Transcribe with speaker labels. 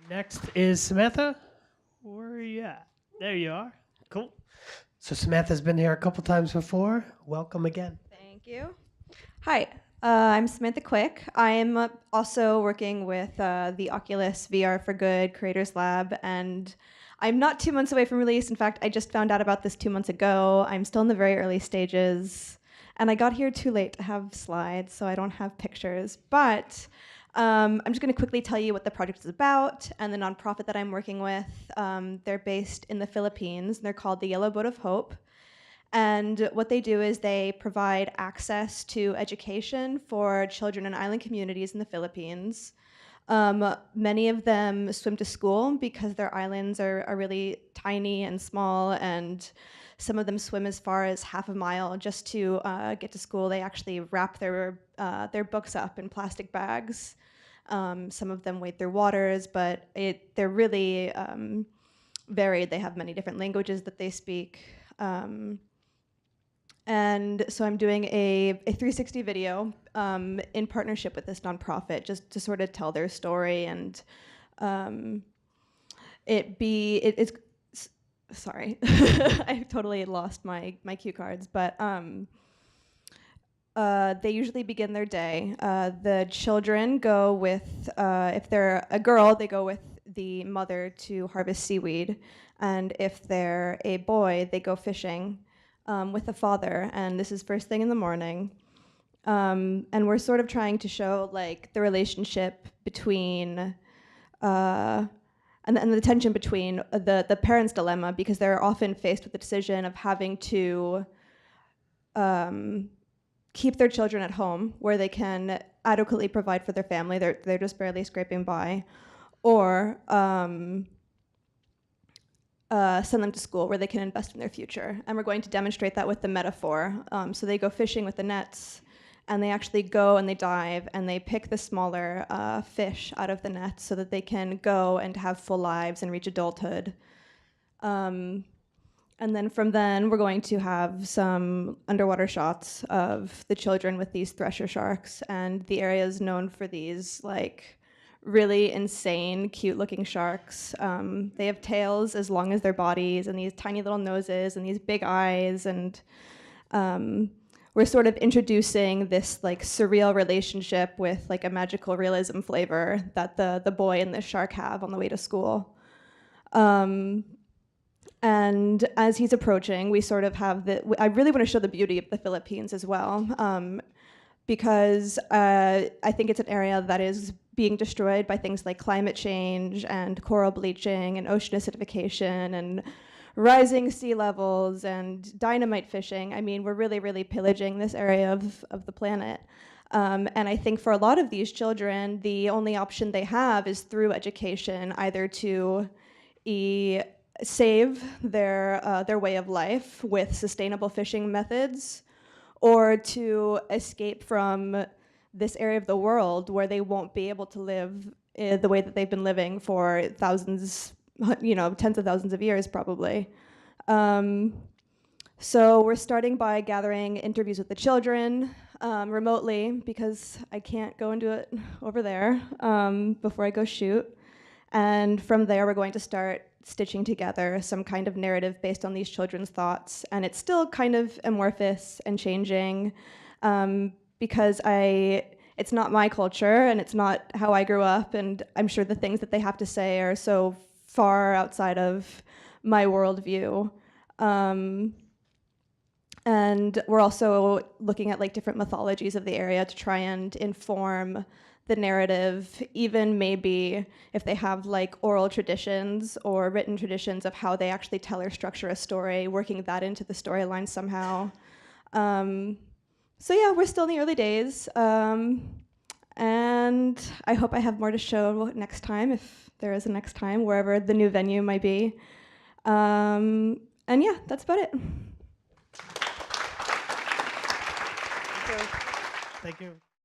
Speaker 1: Next is Samantha. Where are you at? There you are. Cool. So Samantha's been here a couple times before. Welcome again.
Speaker 2: Thank you. Hi, I'm Samantha Quick. I am also working with the Oculus VR for Good Creators Lab, and I'm not 2 months away from release. In fact, I just found out about this 2 months ago. I'm still in the very early stages, and I got here too late to have slides, so I don't have pictures. But I'm just going to quickly tell you what the project is about and the nonprofit that I'm working with. They're based in the Philippines. They're called the Yellow Boat of Hope. And what they do is they provide access to education for children in island communities in the Philippines. Many of them swim to school because their islands are really tiny and small, and some of them swim as far as half a mile just to get to school. They actually wrap their books up in plastic bags. Some of them wade through waters, but they're really varied. They have many different languages that they speak. And so I'm doing a 360 video in partnership with this nonprofit just to sort of tell their story and sorry, I totally lost my cue cards, but they usually begin their day. The children go with, if they're a girl, they go with the mother to harvest seaweed, and if they're a boy, they go fishing with the father, and this is first thing in the morning. And we're sort of trying to show like the relationship between and the tension between the parents' dilemma, because they're often faced with the decision of having to keep their children at home where they can adequately provide for their family. They're just barely scraping by, or send them to school where they can invest in their future. And we're going to demonstrate that with the metaphor. So they go fishing with the nets, and they actually go and they dive, and they pick the smaller fish out of the net so that they can go and have full lives and reach adulthood. And then from then, we're going to have some underwater shots of the children with these thresher sharks, and the area is known for these like really insane, cute-looking sharks. They have tails as long as their bodies, and these tiny little noses, and these big eyes, and we're sort of introducing this like surreal relationship with like a magical realism flavor that the boy and the shark have on the way to school. And as he's approaching, we sort of have I really want to show the beauty of the Philippines as well, because I think it's an area that is being destroyed by things like climate change and coral bleaching and ocean acidification and rising sea levels and dynamite fishing. I mean, we're really, really pillaging this area of the planet. And I think for a lot of these children, the only option they have is through education, either to save their way of life with sustainable fishing methods, or to escape from this area of the world where they won't be able to live the way that they've been living for thousands, tens of thousands of years probably. So we're starting by gathering interviews with the children remotely, because I can't go and do it over there before I go shoot. And from there, we're going to start stitching together some kind of narrative based on these children's thoughts. And it's still kind of amorphous and changing, because it's not my culture and it's not how I grew up, and I'm sure the things that they have to say are so far outside of my worldview. And we're also looking at like different mythologies of the area to try and inform the narrative, even maybe if they have like oral traditions or written traditions of how they actually tell or structure a story, working that into the storyline somehow. So yeah, we're still in the early days, and I hope I have more to show next time, if there is a next time, wherever the new venue might be. And yeah, that's about it.
Speaker 1: Thank you.